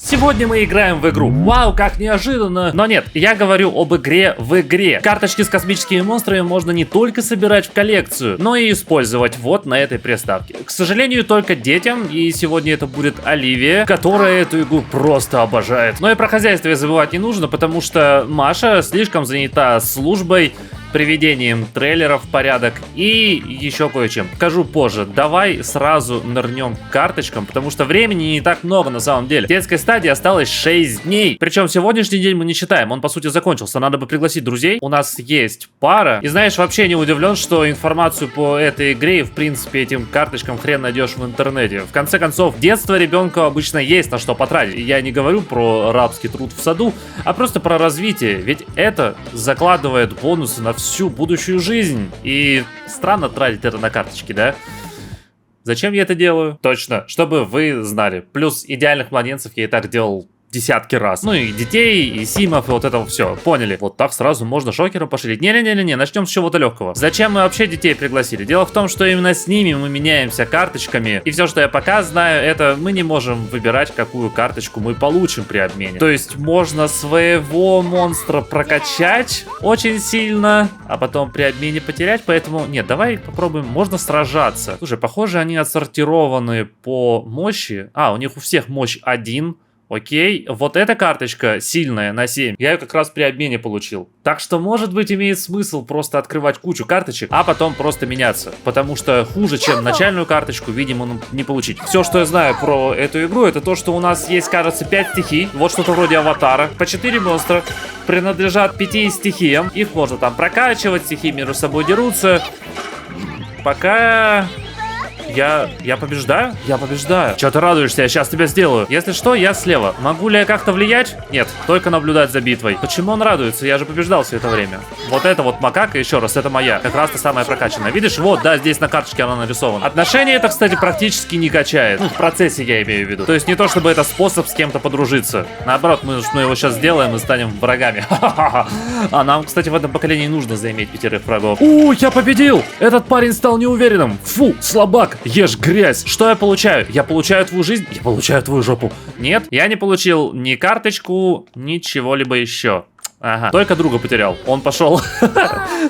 Сегодня мы играем в игру. Вау, как неожиданно. Но нет, я говорю об игре в игре. Карточки с космическими монстрами можно не только собирать в коллекцию, но и использовать вот на этой приставке. К сожалению, только детям, и сегодня это будет Оливия, которая эту игру просто обожает. Но и про хозяйство забывать не нужно, потому что Маша слишком занята службой, приведением трейлеров в порядок и еще кое-чем. Покажу позже. Давай сразу нырнем к карточкам, потому что времени не так много на самом деле. Детской стадии осталось 6 дней. Причем сегодняшний день мы не считаем, он по сути закончился. Надо бы пригласить друзей. У нас есть пара. И знаешь, вообще не удивлен, что информацию по этой игре и в принципе этим карточкам хрен найдешь в интернете. В конце концов, детство ребенка обычно есть на что потратить. Я не говорю про рабский труд в саду, а просто про развитие. Ведь это закладывает бонусы на всю будущую жизнь. И странно тратить это на карточки, да? Зачем я это делаю? Точно, чтобы вы знали. Плюс идеальных младенцев я и так делал десятки раз. Ну и детей, и симов, и вот это все. Поняли? Вот так сразу можно шокером пошилить. Не-не-не-не, начнем с чего-то легкого. Зачем мы вообще детей пригласили? Дело в том, что именно с ними мы меняемся карточками. И все, что я пока знаю, это мы не можем выбирать, какую карточку мы получим при обмене. То есть можно своего монстра прокачать очень сильно, а потом при обмене потерять. Поэтому, нет, давай попробуем. Можно сражаться. Слушай, похоже, они отсортированы по мощи. А, у них у всех мощь 1. Окей, вот эта карточка сильная на 7, я ее как раз при обмене получил. Так что, может быть, имеет смысл просто открывать кучу карточек, а потом просто меняться. Потому что хуже, чем начальную карточку, видимо, не получить. Все, что я знаю про эту игру, это то, что у нас есть, кажется, 5 стихий. Вот что-то вроде аватара. По 4 монстра принадлежат 5 стихиям. Их можно там прокачивать, стихии между собой дерутся. Пока... Я побеждаю? Я побеждаю. Чё ты радуешься? Я сейчас тебя сделаю. Если что, я слева. Могу ли я как-то влиять? Нет, только наблюдать за битвой. Почему он радуется? Я же побеждал все это время. Вот это вот макака, еще раз, это моя. Как раз-то самая прокачанная. Видишь? Вот, да, здесь на карточке она нарисована. Отношения это, кстати, практически не качает. Ну, в процессе я имею в виду. То есть не то, чтобы это способ с кем-то подружиться. Наоборот, мы его сейчас сделаем и станем врагами. А нам, кстати, в этом поколении нужно заиметь 5 врагов. Я победил! Этот парень стал неуверенным. Фу, слабак. Ешь грязь. Что я получаю? Я получаю твою жизнь? Я получаю твою жопу. Нет, я не получил ни карточку, ничего-либо еще. Ага, только друга потерял. Он пошел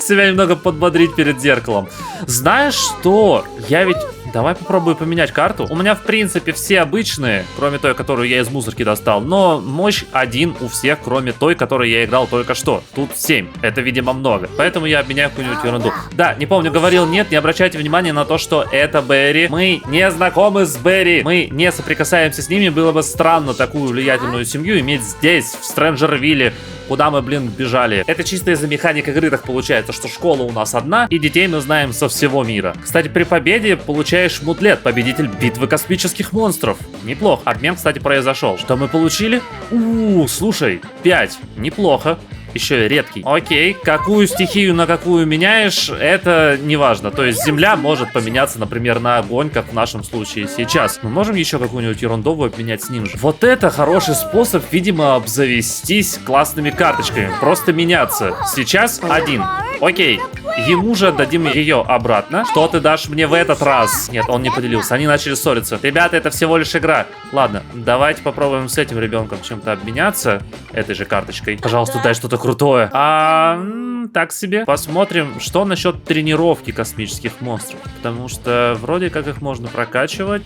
себя немного подбодрить перед зеркалом. Знаешь что? Я ведь... Давай попробую поменять карту. У меня, в принципе, все обычные, кроме той, которую я из мусорки достал. Но мощь 1 у всех, кроме той, которой я играл только что. Тут 7. Это, видимо, много. Поэтому я обменяю какую-нибудь ерунду. Да, не помню, говорил, нет, не обращайте внимания на то, что это Берри. Мы не знакомы с Берри. Мы не соприкасаемся с ними. Было бы странно такую влиятельную семью иметь здесь, в Стрэнджервилле. Куда мы, блин, бежали. Это чисто из-за механик игры так получается, что школа у нас одна, и детей мы знаем со всего мира. Кстати, при победе получаешь мудлет, победитель битвы космических монстров. Неплохо. Обмен, кстати, произошел. Что мы получили? Слушай, 5. Неплохо. Еще и редкий. Окей, какую стихию на какую меняешь, это не важно. То есть земля может поменяться, например, на огонь, как в нашем случае сейчас. Мы можем еще какую-нибудь ерундовую обменять с ним же. Вот это хороший способ, видимо, обзавестись классными карточками. Просто меняться. Сейчас 1. Окей, ему же отдадим ее обратно. Что ты дашь мне в этот раз? Нет, он не поделился, они начали ссориться. Ребята, это всего лишь игра. Ладно, давайте попробуем с этим ребенком чем-то обменяться. Этой же карточкой. Пожалуйста, дай что-то крутое. Так себе. Посмотрим, что насчет тренировки космических монстров. Потому что вроде как их можно прокачивать.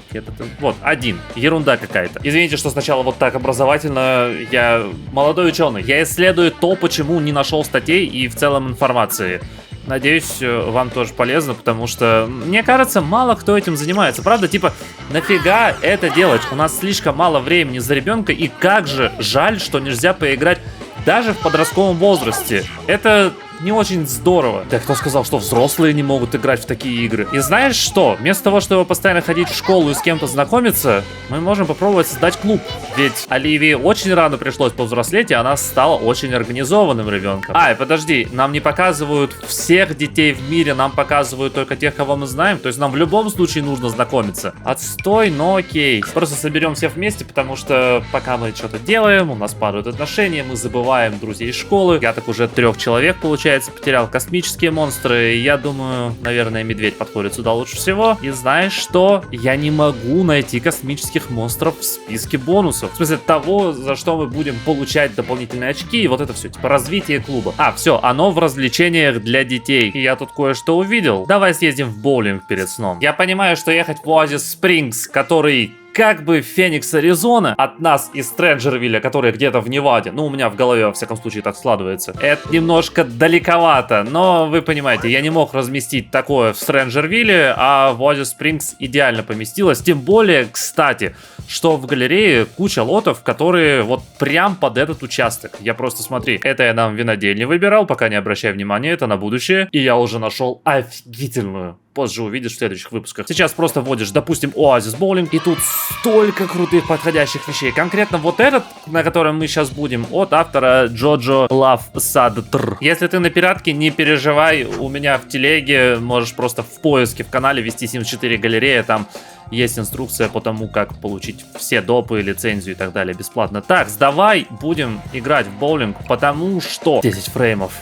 Вот, 1. Ерунда какая-то. Извините, что сначала вот так образовательно. Я молодой ученый. Я исследую то, почему не нашел статей и в целом информации. Надеюсь, вам тоже полезно, потому что, мне кажется, мало кто этим занимается. Правда, типа, нафига это делать? У нас слишком мало времени за ребенка, и как же жаль, что нельзя поиграть даже в подростковом возрасте. Это не очень здорово. Да кто сказал, что взрослые не могут играть в такие игры? И знаешь что? Вместо того, чтобы постоянно ходить в школу и с кем-то знакомиться, мы можем попробовать создать клуб. Ведь Оливии очень рано пришлось повзрослеть, и она стала очень организованным ребенком. И подожди, нам не показывают всех детей в мире, нам показывают только тех, кого мы знаем. То есть нам в любом случае нужно знакомиться. Отстой, но окей. Просто соберем все вместе, потому что пока мы что-то делаем, у нас падают отношения, мы забываем друзей из школы. Я так уже 3 человек, получается, получается, потерял космические монстры. Я думаю, наверное, медведь подходит сюда лучше всего. И знаешь что? Я не могу найти космических монстров в списке бонусов. В смысле того, за что мы будем получать дополнительные очки. И вот это все, типа развитие клуба. А, все, оно в развлечениях для детей. И я тут кое-что увидел. Давай съездим в боулинг перед сном. Я понимаю, что ехать в Оазис Спрингс, который... как бы Феникс, Аризона от нас из Стрэнджервилля, который где-то в Неваде, ну у меня в голове во всяком случае так складывается, это немножко далековато, но вы понимаете, я не мог разместить такое в Стрэнджервилле, а в Оазис Спрингс идеально поместилось, тем более, кстати, что в галерее куча лотов, которые вот прям под этот участок. Я просто смотри, это я нам винодельни выбирал, пока не обращай внимания, это на будущее, и я уже нашел офигительную. Позже увидишь в следующих выпусках. Сейчас просто вводишь, допустим, Оазис Боулинг, и тут столько крутых подходящих вещей. Конкретно вот этот, на котором мы сейчас будем, от автора Джоджо Лав Садтр. Если ты на пиратке, не переживай, у меня в телеге можешь просто в поиске в канале ввести Sims 4 галерея, там есть инструкция по тому, как получить все допы, лицензию и так далее бесплатно. Так, давай будем играть в боулинг, потому что 10 фреймов.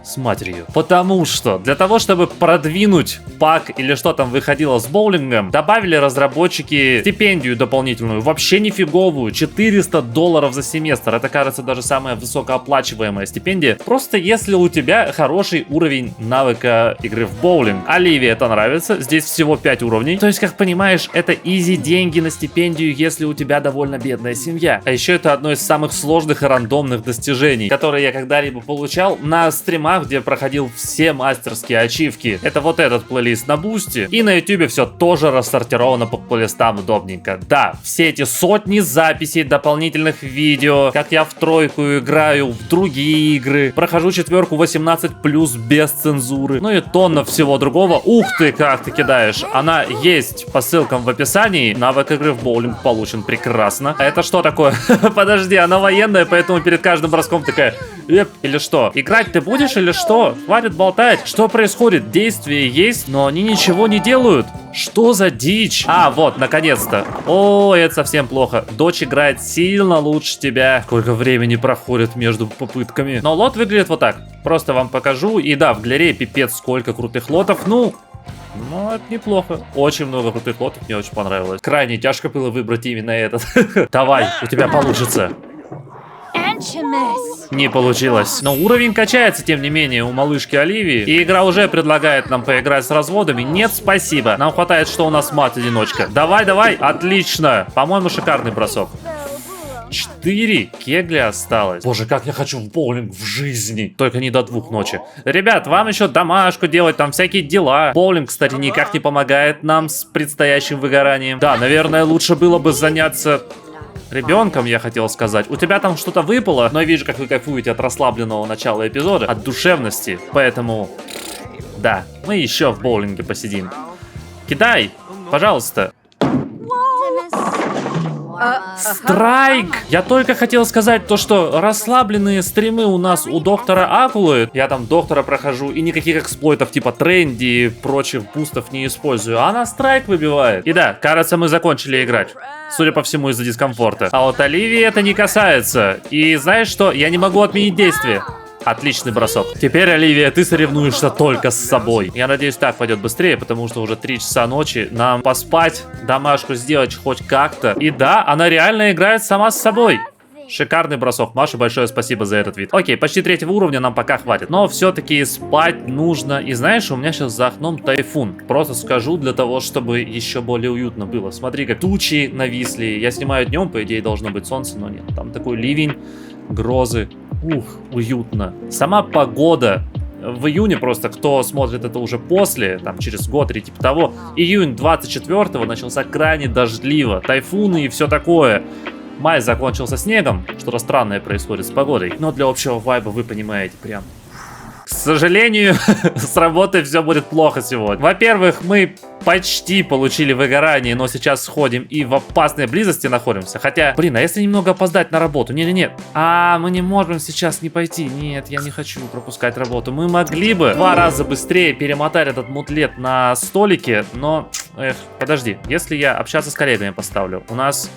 С матерью. Потому что для того, чтобы продвинуть пак или что там выходило с боулингом, добавили разработчики стипендию дополнительную, вообще нифиговую, $400 за семестр. Это, кажется, даже самая высокооплачиваемая стипендия. Просто если у тебя хороший уровень навыка игры в боулинг. Оливии это нравится, здесь всего 5 уровней. То есть, как понимаешь, это изи деньги на стипендию, если у тебя довольно бедная семья. А еще это одно из самых сложных и рандомных достижений, которые я когда-либо получал на стримах, где проходил все мастерские ачивки. Это вот этот плейлист на бусте. И на ютубе все тоже рассортировано по плейлистам удобненько. Да, все эти сотни записей, дополнительных видео, как я в тройку играю, в другие игры, прохожу четверку 18+ без цензуры, ну и тонна всего другого. Ух ты, как ты кидаешь. Она есть по ссылкам в описании. Навык игры в боулинг получен прекрасно. А это что такое? Подожди, она военная, поэтому перед каждым броском такая... Или что? Играть ты будешь или что? Хватит болтать. Что происходит? Действия есть, но они ничего не делают. Что за дичь? А, вот, наконец-то. О, это совсем плохо. Дочь играет сильно лучше тебя. Сколько времени проходит между попытками. Но лот выглядит вот так. Просто вам покажу. И да, в галерее пипец сколько крутых лотов. Ну, это неплохо. Очень много крутых лотов, мне очень понравилось. Крайне тяжко было выбрать именно этот. Давай, у тебя получится. Не получилось. Но уровень качается, тем не менее, у малышки Оливии. И игра уже предлагает нам поиграть с разводами. Нет, спасибо. Нам хватает, что у нас мать-одиночка. Давай, давай. Отлично. По-моему, шикарный бросок. 4 кегля осталось. Боже, как я хочу в боулинг в жизни. Только не до 2 ночи. Ребят, вам еще домашку делать, там всякие дела. Боулинг, кстати, никак не помогает нам с предстоящим выгоранием. Да, наверное, лучше было бы заняться... ребенком, я хотел сказать. У тебя там что-то выпало, но я вижу, как вы кайфуете от расслабленного начала эпизода, от душевности. Поэтому, да, мы еще в боулинге посидим. Кидай, пожалуйста. Страйк! Я только хотел сказать то, что расслабленные стримы у нас у доктора Акулы. Я там доктора прохожу и никаких эксплойтов типа тренди и прочих бустов не использую. А она страйк выбивает. И да, кажется, мы закончили играть. Судя по всему, из-за дискомфорта. А вот Оливии это не касается. И знаешь что? Я не могу отменить действие. Отличный бросок. Теперь, Оливия, ты соревнуешься только с собой. Я надеюсь, так пойдет быстрее, потому что уже 3 часа ночи. Нам поспать, домашку сделать хоть как-то. И да, она реально играет сама с собой. Шикарный бросок. Маша, большое спасибо за этот вид. Окей, почти 3-го уровня нам пока хватит. Но все-таки спать нужно. И знаешь, у меня сейчас за окном тайфун. Просто скажу для того, чтобы еще более уютно было. Смотри, как тучи нависли. Я снимаю днем, по идее, должно быть солнце, но нет. Там такой ливень, грозы. Ух, уютно. Сама погода. В июне просто, кто смотрит это уже после, там через год или типа того, июнь 24-го начался крайне дождливо. Тайфуны и все такое. Май закончился снегом, что-то странное происходит с погодой. Но для общего вайба вы понимаете прям. К сожалению, с работой все будет плохо сегодня. Во-первых, мы почти получили выгорание, но сейчас сходим и в опасной близости находимся. Хотя, блин, а если немного опоздать на работу? Не-не-не. А, мы не можем сейчас не пойти. Нет, я не хочу пропускать работу. Мы могли бы 2 раза быстрее перемотать этот мутлет на столике, но... Эх, подожди. Если я общаться с коллегами поставлю, у нас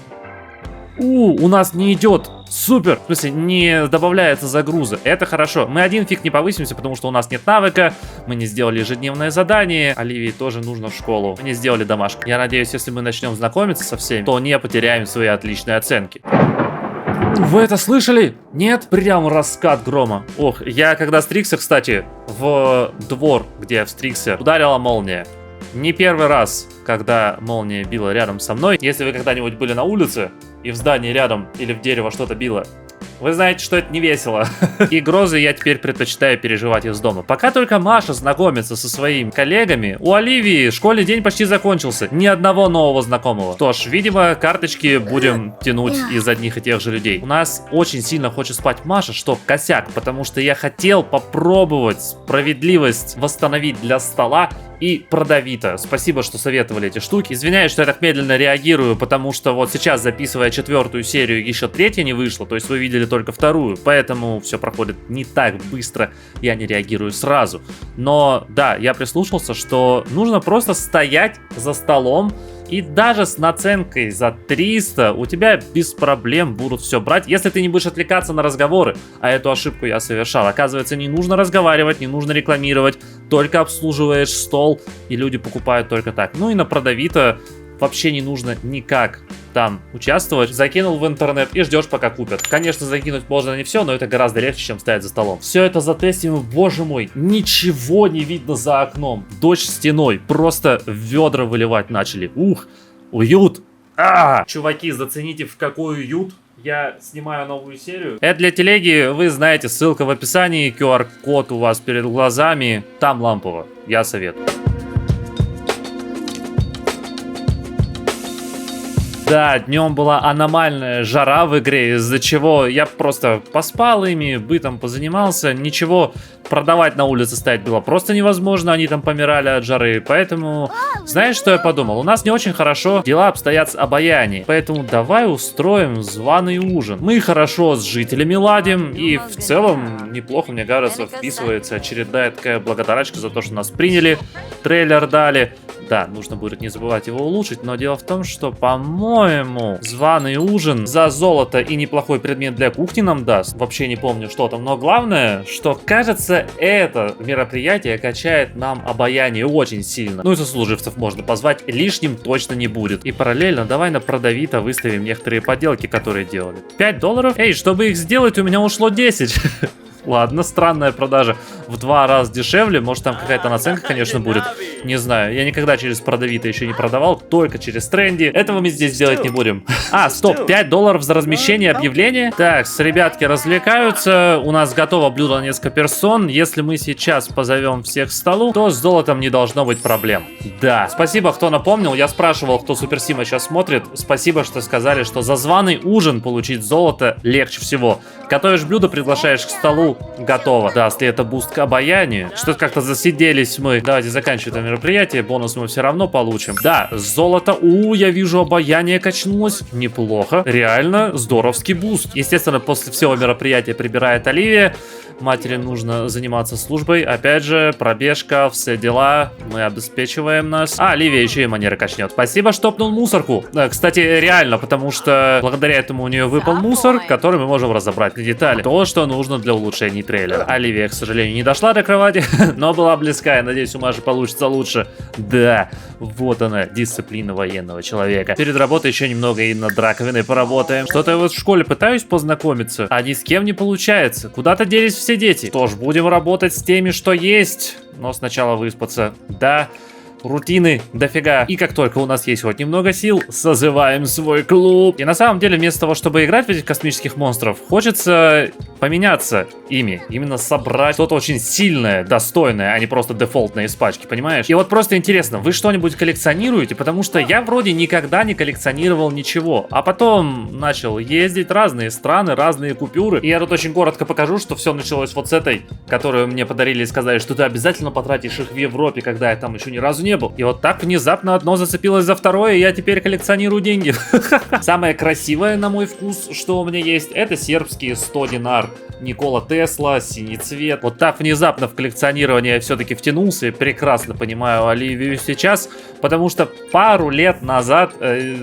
не идет Супер! В смысле, не добавляется загруза. Это хорошо. Мы один фиг не повысимся, потому что у нас нет навыка. Мы не сделали ежедневное задание. Оливии тоже нужно в школу. Мы не сделали домашку. Я надеюсь, если мы начнем знакомиться со всеми, то не потеряем свои отличные оценки. Вы это слышали? Нет? Прям раскат грома. Ох, я когда стригся, кстати, в двор, где я встригся, ударила молния. Не первый раз, когда молния била рядом со мной. Если вы когда-нибудь были на улице и в здании рядом или в дерево что-то било, вы знаете, что это не весело. И грозы я теперь предпочитаю переживать из дома. Пока только Маша знакомится со своими коллегами, у Оливии школьный день почти закончился. Ни одного нового знакомого. Что ж, видимо, карточки будем тянуть из одних и тех же людей. У нас очень сильно хочет спать Маша, что косяк, потому что я хотел попробовать справедливость восстановить для стола и продавито. Спасибо, что советовали эти штуки. Извиняюсь, что я так медленно реагирую, потому что вот сейчас, записывая 4-ю серию, еще 3-я не вышла, то есть вы видели только 2-ю, поэтому все проходит не так быстро, я не реагирую сразу. Но да, я прислушался, что нужно просто стоять за столом, и даже с наценкой за 300 у тебя без проблем будут все брать, если ты не будешь отвлекаться на разговоры. А эту ошибку я совершал. Оказывается, не нужно разговаривать, не нужно рекламировать, только обслуживаешь стол, и люди покупают только так. Ну и на продавито вообще не нужно никак там участвовать. Закинул в интернет и ждешь, пока купят. Конечно, закинуть можно не все, но это гораздо легче, чем стоять за столом. Все это затестим, боже мой, ничего не видно за окном. Дождь стеной, просто ведра выливать начали. Ух, уют. Чуваки, зацените, в какой уют. Я снимаю новую серию. Это для телеги, вы знаете, ссылка в описании, QR-код у вас перед глазами. Там лампово, я советую. Да, днем была аномальная жара в игре, из-за чего я просто поспал ими, бытом позанимался, ничего продавать на улице стоять было просто невозможно, они там помирали от жары, поэтому, знаешь, что я подумал? У нас не очень хорошо дела обстоят с обаянием, поэтому давай устроим званый ужин. Мы хорошо с жителями ладим, и в целом неплохо, мне кажется, вписывается очередная такая благодарочка за то, что нас приняли, трейлер дали. Да, нужно будет не забывать его улучшить, но дело в том, что, по-моему, званый ужин за золото и неплохой предмет для кухни нам даст. Вообще не помню, что там, но главное, что, кажется, это мероприятие качает нам обаяние очень сильно. Ну и сослуживцев можно позвать, лишним точно не будет. И параллельно давай на продавито выставим некоторые поделки, которые делали. $5? Эй, чтобы их сделать, у меня ушло 10. Ладно, странная продажа. В 2 раза дешевле. Может, там какая-то наценка, конечно, будет. Не знаю. Я никогда через продавито еще не продавал. Только через тренди. Этого мы здесь делать не будем. Стоп. $5 за размещение объявления. Так, ребятки развлекаются. У нас готово блюдо на несколько персон. Если мы сейчас позовем всех к столу, то с золотом не должно быть проблем. Да. Спасибо, кто напомнил. Я спрашивал, кто Суперсима сейчас смотрит. Спасибо, что сказали, что за званый ужин получить золото легче всего. Готовишь блюдо, приглашаешь к столу, готово. Да, если это буст к обаянию. Что-то как-то засиделись мы. Давайте заканчиваем это мероприятие. Бонус мы все равно получим. Да, золото. Я вижу, обаяние качнулось. Неплохо. Реально здоровский буст. Естественно, после всего мероприятия прибирает Оливия. Матери нужно заниматься службой. Опять же, пробежка, все дела. Мы обеспечиваем нас. Оливия еще и манеры качнет. Спасибо, что пнул мусорку. Кстати, реально, потому что благодаря этому у нее выпал мусор, который мы можем разобрать на детали. То, что нужно для улучшения трейлера. Оливия, к сожалению, не дошла до кровати, но была близка. Я надеюсь, у Маши получится лучше. Да, вот она, дисциплина военного человека. Перед работой еще немного и над раковиной поработаем. Что-то я вот в школе пытаюсь познакомиться, а ни с кем не получается. Куда-то делись все дети. Что ж, будем работать с теми, что есть. Но сначала выспаться. Да. Рутины дофига. И как только у нас есть хоть немного сил, созываем свой клуб. И на самом деле, вместо того, чтобы играть в этих космических монстров, хочется поменяться ими. Именно собрать что-то очень сильное, достойное, а не просто дефолтное из пачки, понимаешь? И вот просто интересно, вы что-нибудь коллекционируете? Потому что я вроде никогда не коллекционировал ничего. А потом начал ездить разные страны, разные купюры. И я тут очень коротко покажу, что все началось вот с этой, которую мне подарили и сказали, что ты обязательно потратишь их в Европе, когда я там еще ни разу не был. И вот так внезапно одно зацепилось за второе, и я теперь коллекционирую деньги. Самое красивое, на мой вкус, что у меня есть, это сербские 100 динар. Никола Тесла, синий цвет. Вот так внезапно в коллекционирование я все-таки втянулся и прекрасно понимаю Оливию сейчас, потому что пару лет назад,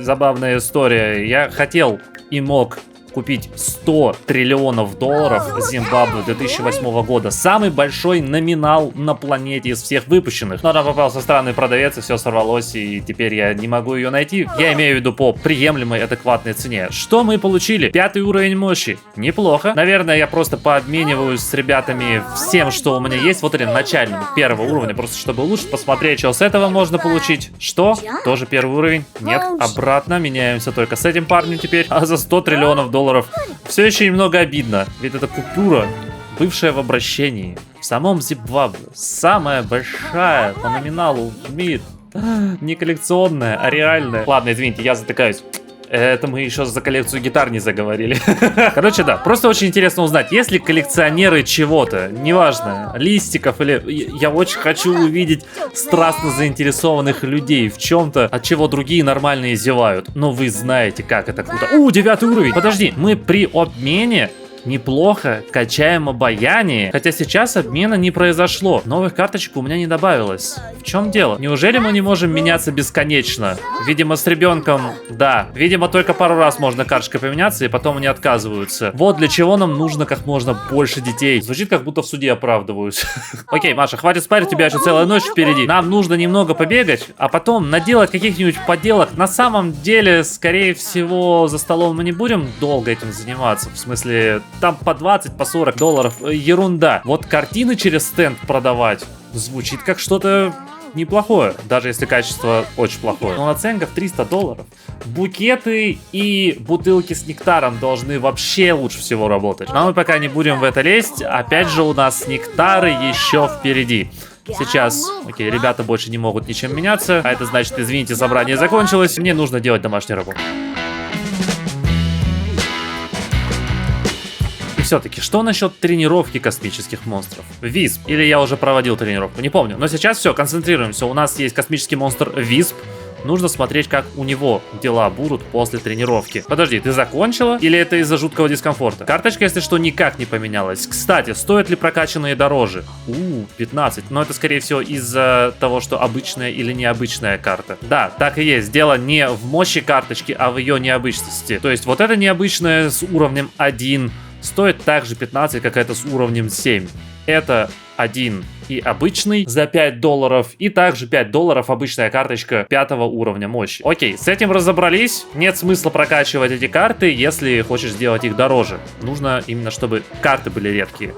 забавная история, я хотел и мог купить 100 триллионов долларов Зимбабве 2008 года. Самый большой номинал на планете из всех выпущенных. Но там попался странный продавец, и все сорвалось, и теперь я не могу ее найти. Я имею в виду по приемлемой, адекватной цене. Что мы получили? 5-й уровень мощи. Неплохо. Наверное, я просто пообмениваюсь с ребятами всем, что у меня есть. Вот или начальным 1-го уровня, просто чтобы лучше посмотреть, что с этого можно получить. Что? Тоже 1-й уровень? Нет. Обратно. Меняемся только с этим парнем теперь. А за 100 триллионов долларов все еще немного обидно. Ведь это купюра, бывшая в обращении. В самом Зимбабве. Самая большая по номиналу в мире. Не коллекционная, а реальная. Ладно, извините, я затыкаюсь. Это мы еще за коллекцию гитар не заговорили. Короче, да, просто очень интересно узнать, есть ли коллекционеры чего-то, неважно, листиков или... Я очень хочу увидеть страстно заинтересованных людей в чем-то, от чего другие нормальные зевают. Но вы знаете, как это круто. 9-й уровень. Подожди, мы при обмене неплохо качаем обаяние. Хотя сейчас обмена не произошло. Новых карточек у меня не добавилось. В чем дело? Неужели мы не можем меняться бесконечно? Видимо, с ребенком, да. Видимо, только пару раз можно карточкой поменяться, и потом они отказываются. Вот для чего нам нужно как можно больше детей. Звучит, как будто в суде оправдываюсь. Окей, Маша, хватит спорить, у тебя еще целая ночь впереди. Нам нужно немного побегать, а потом наделать каких-нибудь поделок. На самом деле, скорее всего, за столом мы не будем долго этим заниматься. В смысле... Там по 20, по 40 долларов. Ерунда. Вот картины через стенд продавать звучит как что-то неплохое. Даже если качество очень плохое. Но наценка в 300 долларов. Букеты и бутылки с нектаром должны вообще лучше всего работать. Но мы пока не будем в это лезть. Опять же, у нас нектары еще впереди. Сейчас, окей, ребята больше не могут ничем меняться. А это значит, извините, собрание закончилось. Мне нужно делать домашнюю работу. Все-таки, что насчет тренировки космических монстров? Висп. Или я уже проводил тренировку, не помню. Но сейчас все, концентрируемся. У нас есть космический монстр Висп. Нужно смотреть, как у него дела будут после тренировки. Подожди, ты закончила? Или это из-за жуткого дискомфорта? Карточка, если что, никак не поменялась. Кстати, стоят ли прокачанные дороже? 15. Но это, скорее всего, из-за того, что обычная или необычная карта. Да, так и есть. Дело не в мощи карточки, а в ее необычности. То есть вот эта необычная с уровнем 1 стоит также 15, как это с уровнем 7. Это 1 и обычный за 5 долларов. И также 5 долларов обычная карточка 5-го уровня мощи. Окей, с этим разобрались. Нет смысла прокачивать эти карты, если хочешь сделать их дороже. Нужно именно, чтобы карты были редкие.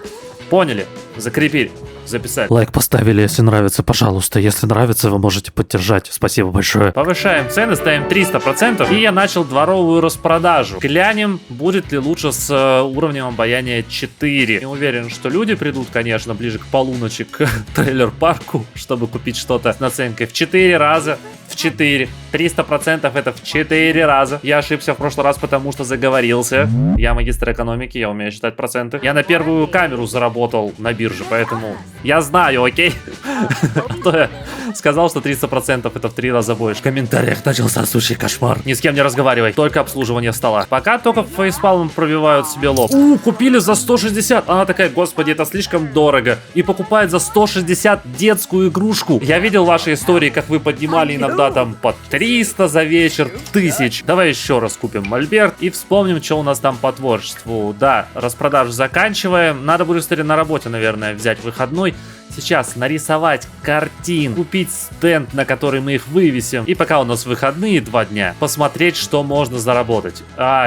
Поняли? Закрепили. Записать. Лайк поставили, если нравится, пожалуйста. Если нравится, вы можете поддержать. Спасибо большое. Повышаем цены, ставим 300%. И я начал дворовую распродажу. Глянем, будет ли лучше с уровнем обаяния 4. Не уверен, что люди придут, конечно, ближе к полуночи к трейлер-парку, чтобы купить что-то с наценкой в 4 раза. В 4. 300% это в 4 раза. Я ошибся в прошлый раз, потому что заговорился. Я магистр экономики, я умею считать проценты. Я на первую камеру заработал на бирже, поэтому я знаю, окей? А то я сказал, что 300% это в 3 раза больше. В комментариях начался сущий кошмар. Ни с кем не разговаривай, только обслуживание стола. Пока только фейспалмом пробивают себе лоб. Купили за 160. Она такая, господи, это слишком дорого. И покупает за 160 детскую игрушку. Я видел ваши истории, как вы поднимали иногда там по 300 за вечер, 1000. Давай еще раз купим мольберт и вспомним, что у нас там по творчеству. Да, распродажу заканчиваем. Надо будет, кстати, на работе, наверное, взять выходной. Сейчас нарисовать картин, купить стенд, на который мы их вывесим. И пока у нас выходные 2 дня, посмотреть, что можно заработать.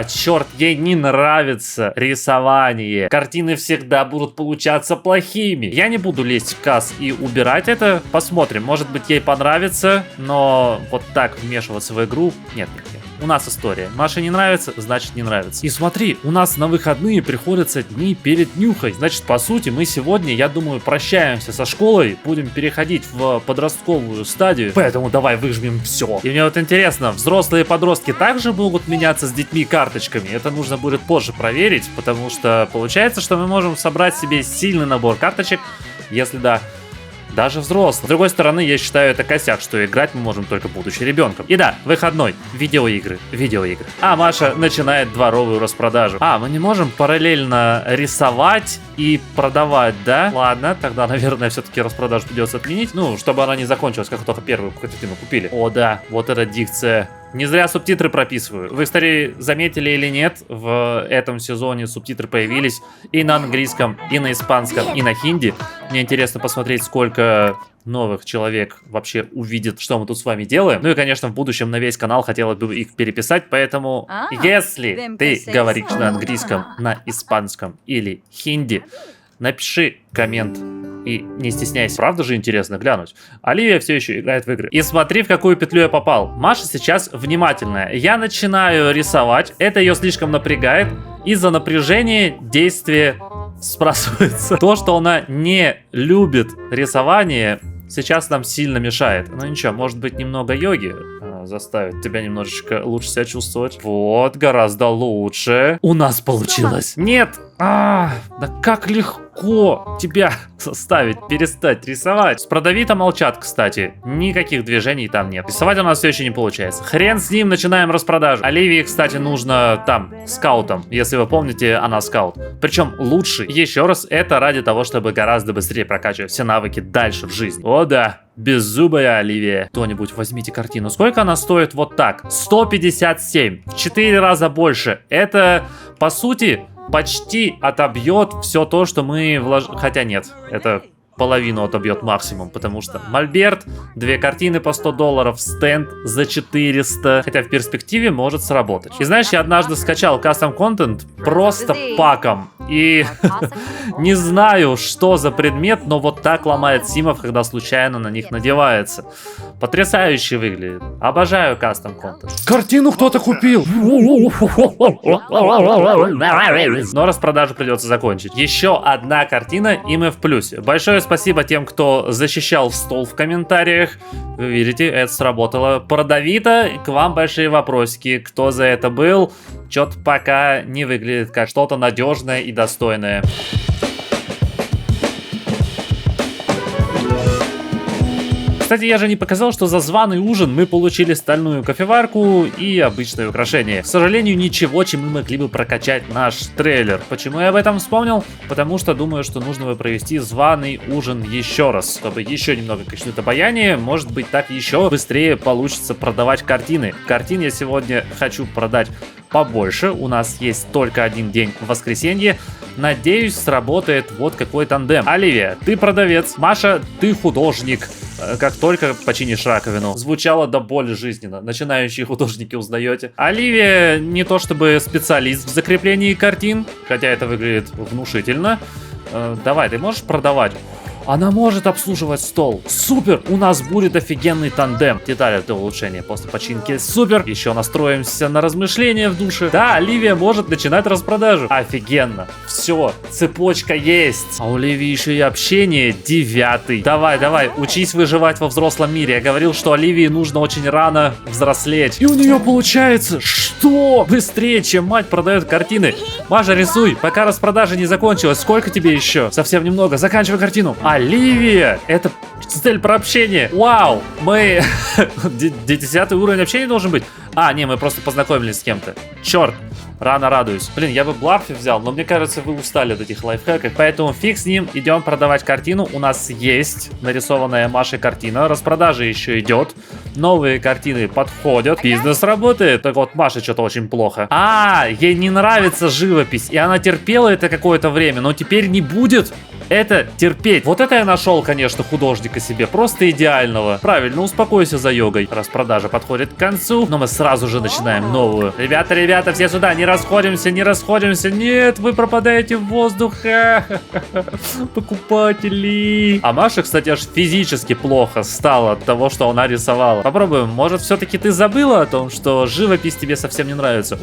Черт, ей не нравится рисование. Картины всегда будут получаться плохими. Я не буду лезть в касс и убирать это. Посмотрим, может быть, ей понравится. Но вот так вмешиваться в игру, нет. У нас история. Маше не нравится, значит не нравится. И смотри, у нас на выходные приходятся дни перед нюхой. Значит, по сути, мы сегодня, я думаю, прощаемся со школой, будем переходить в подростковую стадию. Поэтому давай выжмем все. И мне вот интересно, взрослые подростки также могут меняться с детьми карточками? Это нужно будет позже проверить, потому что получается, что мы можем собрать себе сильный набор карточек, если да, даже взрослых. С другой стороны, я считаю это косяк, что играть мы можем только будучи ребенком. И да, выходной. Видеоигры. А Маша начинает дворовую распродажу. Мы не можем параллельно рисовать и продавать, да? Ладно, тогда, наверное, все-таки распродажу придется отменить. Ну, чтобы она не закончилась, как только первую картину купили. О, да, вот эта дикция. Не зря субтитры прописываю. Вы, кстати, заметили или нет, в этом сезоне субтитры появились и на английском, и на испанском, и на хинди. Мне интересно посмотреть, сколько новых человек вообще увидит, что мы тут с вами делаем. Ну и, конечно, в будущем на весь канал хотела бы их переписать, поэтому если ты говоришь на английском, на испанском или хинди, напиши коммент и не стесняйся. Правда же интересно глянуть? Оливия все еще играет в игры. И смотри, в какую петлю я попал. Маша сейчас внимательная. Я начинаю рисовать. Это ее слишком напрягает. Из-за напряжения действие сбрасывается. То, что она не любит рисование, сейчас нам сильно мешает. Ну ничего, может быть, немного йоги заставит тебя немножечко лучше себя чувствовать. Вот, гораздо лучше. У нас получилось. Нет! Да как легко тебя заставить перестать рисовать. С Продавито молчат, кстати. Никаких движений там нет. Рисовать у нас все еще не получается. Хрен с ним, начинаем распродажу. Оливии, кстати, нужно там, скаутом. Если вы помните, она скаут. Причем лучший. Еще раз, это ради того, чтобы гораздо быстрее прокачивать все навыки дальше в жизни. О да, беззубая Оливия. Кто-нибудь возьмите картину. Сколько она стоит вот так? 157. В 4 раза больше. Это, по сути, почти отобьет все то, что мы вложили. Хотя нет, это половину отобьет максимум, потому что мольберт, 2 картины по $100, стенд за 400. Хотя в перспективе может сработать. И знаешь, я однажды скачал кастом-контент просто паком. И не знаю, что за предмет, но вот так ломает симов, когда случайно на них надевается. Потрясающе выглядит. Обожаю кастом-контент. Картину кто-то купил! Но распродажу придется закончить. Еще одна картина, и мы в плюсе. Большое спасибо тем, кто защищал стол в комментариях. Вы видите, это сработало. Продавито, к вам большие вопросики. Кто за это был? Что-то пока не выглядит как что-то надежное и достойное. Кстати, я же не показал, что за званый ужин мы получили стальную кофеварку и обычное украшение. К сожалению, ничего, чем мы могли бы прокачать наш трейлер. Почему я об этом вспомнил? Потому что думаю, что нужно бы провести званый ужин еще раз, чтобы еще немного качнуть обаяние. Может быть, так еще быстрее получится продавать картины. Картин я сегодня хочу продать побольше. У нас есть только один день в воскресенье. Надеюсь, сработает вот какой тандем. Оливия, ты продавец. Маша, ты художник. Как только починишь раковину. Звучало до боли жизненно. Начинающие художники узнаете. Оливия не то чтобы специалист в закреплении картин, хотя это выглядит внушительно. Давай, ты можешь продавать? Она может обслуживать стол. Супер! У нас будет офигенный тандем. Детали для улучшения после починки. Супер! Еще настроимся на размышления в душе. Да, Оливия может начинать распродажу. Офигенно. Все, цепочка есть. А у Оливии еще и общение 9. Давай, учись выживать во взрослом мире. Я говорил, что Оливии нужно очень рано взрослеть. И у нее получается. Что? Быстрее, чем мать продает картины. Маша, рисуй, пока распродажа не закончилась. Сколько тебе еще? Совсем немного. Заканчивай картину. Оливия! Это цель про общение. Вау! Мы... 10 уровень общения должен быть? Не, мы просто познакомились с кем-то. Черт! Рано радуюсь. Блин, я бы Бларфи взял, но мне кажется, вы устали от этих лайфхаков. Поэтому фиг с ним, идем продавать картину. У нас есть нарисованная Машей картина. Распродажа еще идет. Новые картины подходят. Бизнес работает. Так вот, Маше что-то очень плохо. Ей не нравится живопись. И она терпела это какое-то время, но теперь не будет это терпеть. Вот это я нашел, конечно, художника себе. Просто идеального. Правильно, успокойся за йогой. Распродажа подходит к концу, но мы сразу же начинаем новую. Ребята, все сюда. Не расходимся. Нет, вы пропадаете в воздух. Покупатели. А Маша, кстати, аж физически плохо стало от того, что она рисовала. Попробуем. Может, все-таки ты забыла о том, что живопись тебе совсем не нравится?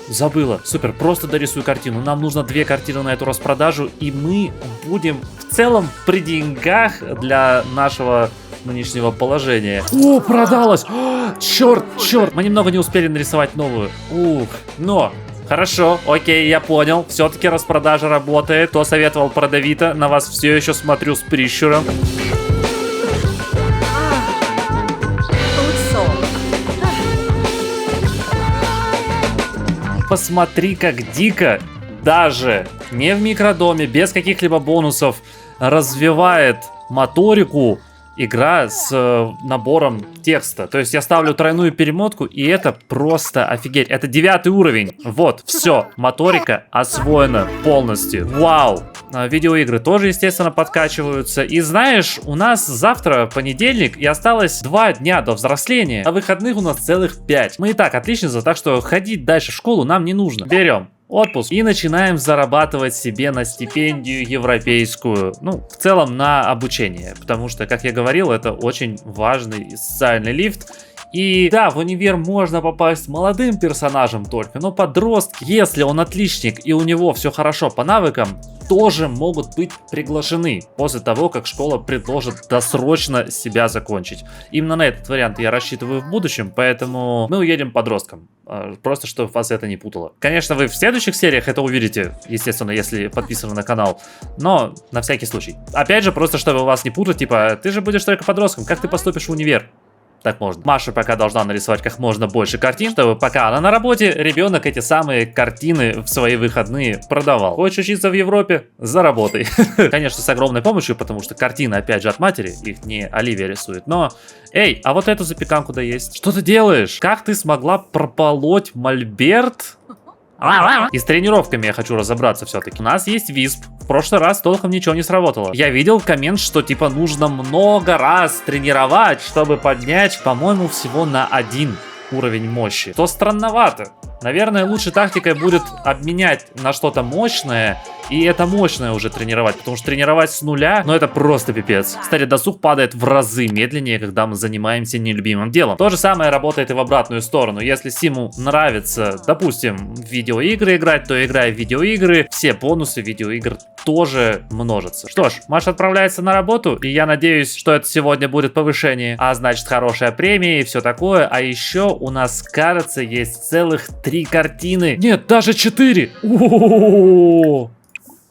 Забыла. Супер, просто дорисуй картину. Нам нужно 2 картины на эту распродажу, и мы будем в целом при деньгах для нашего нынешнего положения. Продалось! Черт! Мы немного не успели нарисовать новую. Но... Хорошо, окей, я понял. Все-таки распродажа работает. Кто советовал Продавито? На вас все еще смотрю с прищуром. Посмотри, как дико, даже не в микродоме, без каких-либо бонусов, развивает моторику игра с набором текста. То есть я ставлю тройную перемотку, и это просто офигеть. Это 9 уровень. Вот, все, моторика освоена полностью. Вау! Видеоигры тоже, естественно, подкачиваются. И знаешь, у нас завтра понедельник, и осталось 2 дня до взросления. А выходных у нас целых 5. Мы и так отличница, так что ходить дальше в школу нам не нужно. Берем отпуск и начинаем зарабатывать себе на стипендию европейскую. Ну, в целом на обучение. Потому что, как я говорил, это очень важный социальный лифт. И да, в универ можно попасть молодым персонажем только, но подростки, если он отличник и у него все хорошо по навыкам, тоже могут быть приглашены после того, как школа предложит досрочно себя закончить. Именно на этот вариант я рассчитываю в будущем, поэтому мы уедем подросткам. Просто чтобы вас это не путало. Конечно, вы в следующих сериях это увидите, естественно, если подписаны на канал, но на всякий случай. Опять же, просто чтобы вас не путать, типа, ты же будешь только подростком, как ты поступишь в универ? Так можно. Маша пока должна нарисовать как можно больше картин, чтобы пока она на работе, ребенок эти самые картины в свои выходные продавал. Хочешь учиться в Европе? Заработай. Конечно, с огромной помощью, потому что картины, опять же, от матери, их не Оливия рисует. Но, эй, а вот эту запеканку да есть. Что ты делаешь? Как ты смогла прополоть мольберт? И с тренировками я хочу разобраться все-таки. У нас есть висп. В прошлый раз толком ничего не сработало. Я видел коммент, что типа нужно много раз тренировать, чтобы поднять, по-моему, всего на 1 уровень мощи. То странновато. Наверное, лучшей тактикой будет обменять на что-то мощное, и это мощное уже тренировать, потому что тренировать с нуля, ну это просто пипец. Кстати, досуг падает в разы медленнее, когда мы занимаемся нелюбимым делом. То же самое работает и в обратную сторону. Если Симу нравится, допустим, в видеоигры играть, то играя в видеоигры, все бонусы видеоигр тоже множатся. Что ж, Маша отправляется на работу, и я надеюсь, что это сегодня будет повышение, а значит хорошая премия и все такое. А еще у нас, кажется, есть целых 3 картины. Нет, даже 4. О-о-о-о-о.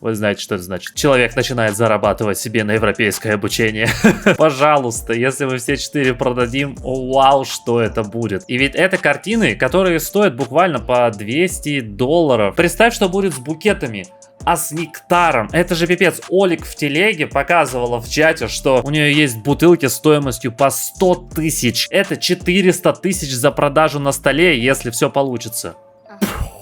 Вы знаете, что это значит? Человек начинает зарабатывать себе на европейское обучение. Пожалуйста, если мы все 4 продадим, вау, что это будет. И ведь это картины, которые стоят буквально по $200. Представь, что будет с букетами. А с нектаром, это же пипец. Олик в телеге показывала в чате, что у нее есть бутылки стоимостью по 100 тысяч. Это 400 тысяч за продажу на столе, если все получится.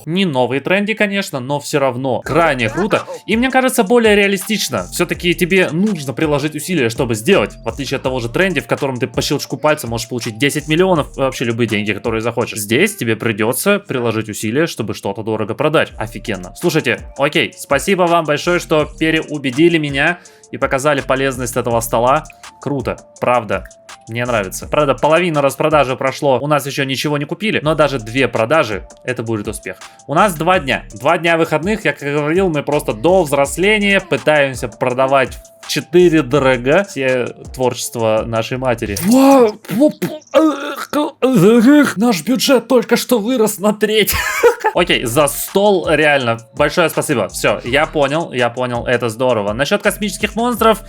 Не новые тренды, конечно, но все равно крайне круто. И мне кажется, более реалистично. Все-таки тебе нужно приложить усилия, чтобы сделать. В отличие от того же тренда, в котором ты по щелчку пальца можешь получить 10 миллионов, вообще любые деньги, которые захочешь. Здесь тебе придется приложить усилия, чтобы что-то дорого продать. Офигенно. Слушайте, окей, спасибо вам большое, что переубедили меня и показали полезность этого стола. Круто, правда. Мне нравится. Правда, половина распродажи прошло, у нас еще ничего не купили, но даже 2 продажи, это будет успех. У нас 2 дня. 2 дня выходных, я как говорил, мы просто до взросления пытаемся продавать 4 дорога все творчество нашей матери. Наш бюджет только что вырос на 1/3. Окей, за стол реально большое спасибо. Все, я понял, это здорово. Насчет космических монстров...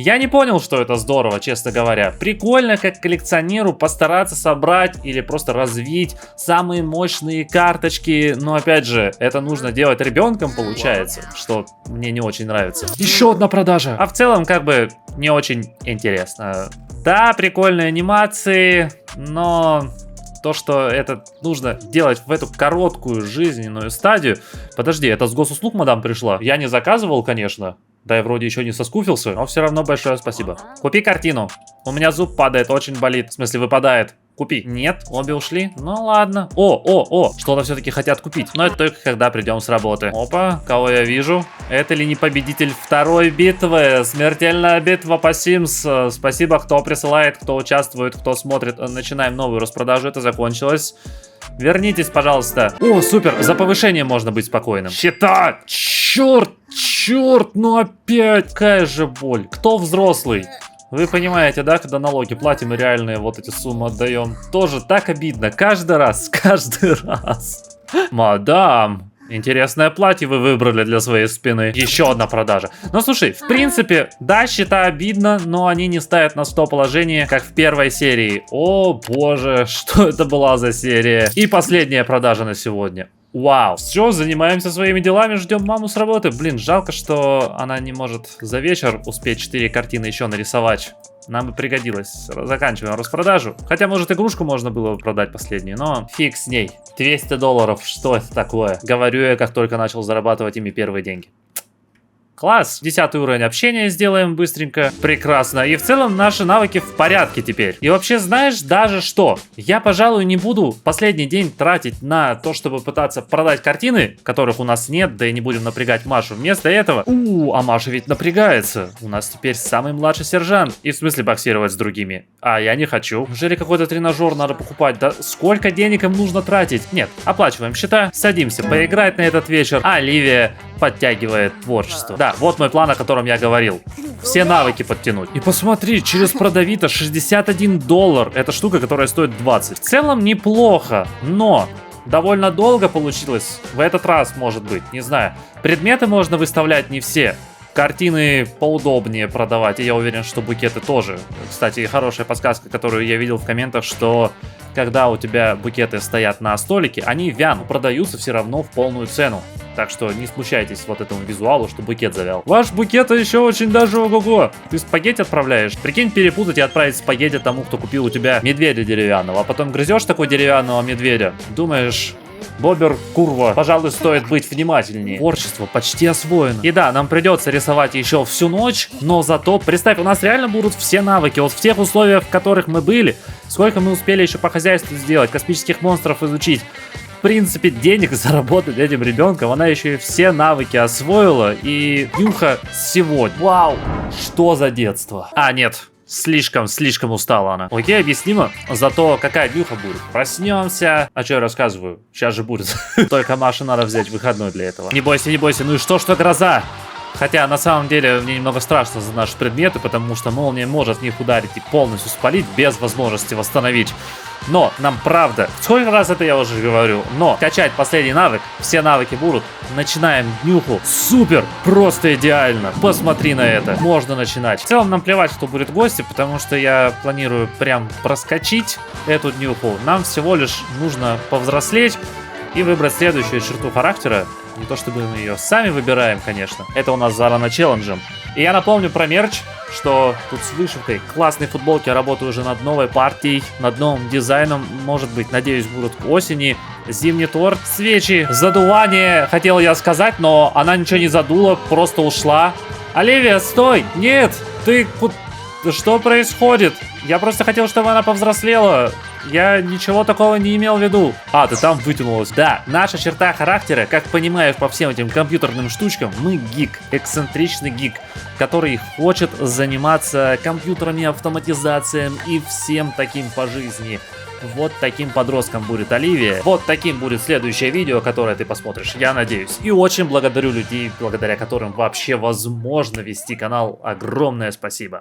Я не понял, что это здорово, честно говоря. Прикольно, как коллекционеру постараться собрать или просто развить самые мощные карточки. Но опять же, это нужно делать ребенком, получается, что мне не очень нравится. Еще одна продажа. А в целом, как бы, не очень интересно. Да, прикольные анимации, но... То, что это нужно делать в эту короткую жизненную стадию... Подожди, это с госуслуг мадам пришла? Я не заказывал, конечно. Да, я вроде еще не соскуфился, но все равно большое спасибо. Купи картину. У меня зуб падает, очень болит. В смысле, выпадает. Купи. Нет, обе ушли. Ну ладно. О, что-то все-таки хотят купить. Но это только когда придем с работы. Опа, кого я вижу? Это ли не победитель второй битвы? Смертельная битва по Sims. Спасибо, кто присылает, кто участвует, кто смотрит. Начинаем новую распродажу. Это закончилось. Вернитесь, пожалуйста. О, супер, за повышение можно быть спокойным. Счета! Черт, ну опять. Какая же боль. Кто взрослый? Вы понимаете, да, когда налоги платим и реальные вот эти суммы отдаем. Тоже так обидно. Каждый раз. Мадам, интересное платье вы выбрали для своей спины. Еще одна продажа. Ну, слушай, в принципе, да, счета обидно, но они не ставят на 100 положение, как в первой серии. О, боже, что это была за серия? И последняя продажа на сегодня. Вау. Все, занимаемся своими делами, ждем маму с работы. Блин, жалко, что она не может за вечер успеть 4 картины еще нарисовать. Нам бы пригодилось. Заканчиваем распродажу. Хотя, может, игрушку можно было бы продать последнюю, но фиг с ней. $200, что это такое? Говорю я, как только начал зарабатывать ими первые деньги. Класс. 10 уровень общения сделаем быстренько. Прекрасно. И в целом наши навыки в порядке теперь. И вообще, знаешь, даже что? Я, пожалуй, не буду последний день тратить на то, чтобы пытаться продать картины, которых у нас нет, да и не будем напрягать Машу. Вместо этого... а Маша ведь напрягается. У нас теперь самый младший сержант. И в смысле боксировать с другими. А я не хочу. Неужели какой-то тренажер надо покупать? Да сколько денег им нужно тратить? Нет. Оплачиваем счета. Садимся поиграть на этот вечер. А Оливия подтягивает творчество. Да, вот мой план, о котором я говорил. Все навыки подтянуть. И посмотри, через продавито $61. Это штука, которая стоит 20. В целом неплохо, но довольно долго получилось. В этот раз, может быть, не знаю. Предметы можно выставлять не все. Картины поудобнее продавать, и я уверен, что букеты тоже. Кстати, хорошая подсказка, которую я видел в комментах, что когда у тебя букеты стоят на столике, они вянут, продаются все равно в полную цену. Так что не смущайтесь вот этому визуалу, что букет завял. Ваш букет еще очень даже ого-го. Ты спагетти отправляешь? Прикинь, перепутать и отправить спагетти тому, кто купил у тебя медведя деревянного. А потом грызешь такой деревянного медведя. Думаешь... Бобер, курва, пожалуй, стоит быть внимательнее. Творчество почти освоено. И да, нам придется рисовать еще всю ночь, но зато, представь, у нас реально будут все навыки. Вот в тех условиях, в которых мы были, сколько мы успели еще по хозяйству сделать, космических монстров изучить. В принципе, денег заработать этим ребенком. Она еще и все навыки освоила. И Нюха сегодня. Вау, что за детство. А, нет. Слишком устала она. Окей, объяснимо. Зато какая днюха будет? Проснемся. А что я рассказываю? Сейчас же будет. Только Маше надо взять выходной для этого. Не бойся, не бойся. Ну и что гроза? Хотя, на самом деле, мне немного страшно за наши предметы, потому что молния может в них ударить и полностью спалить, без возможности восстановить. Но нам правда, сколько раз это я уже говорю, но качать последний навык, все навыки будут. Начинаем днюху. Супер! Просто идеально. Посмотри на это. Можно начинать. В целом нам плевать, кто будет гости, потому что я планирую прям проскочить эту днюху. Нам всего лишь нужно повзрослеть и выбрать следующую черту характера. Не то чтобы мы ее сами выбираем, конечно. Это у нас зарано челленджем. И я напомню про мерч, что тут с вышивкой. Классные футболки. Я работаю уже над новой партией, над новым дизайном. Может быть, надеюсь, будут к осени. Зимний торт, свечи, задувание. Хотел я сказать, но она ничего не задула, просто ушла. Оливия, стой! Нет! Ты... Что происходит? Я просто хотел, чтобы она повзрослела. Я ничего такого не имел в виду. А, ты там вытянулась. Да, наша черта характера, как понимаешь по всем этим компьютерным штучкам, мы гик, эксцентричный гик, который хочет заниматься компьютерами, автоматизацией и всем таким по жизни. Вот таким подростком будет Оливия. Вот таким будет следующее видео, которое ты посмотришь, я надеюсь. И очень благодарю людей, благодаря которым вообще возможно вести канал. Огромное спасибо.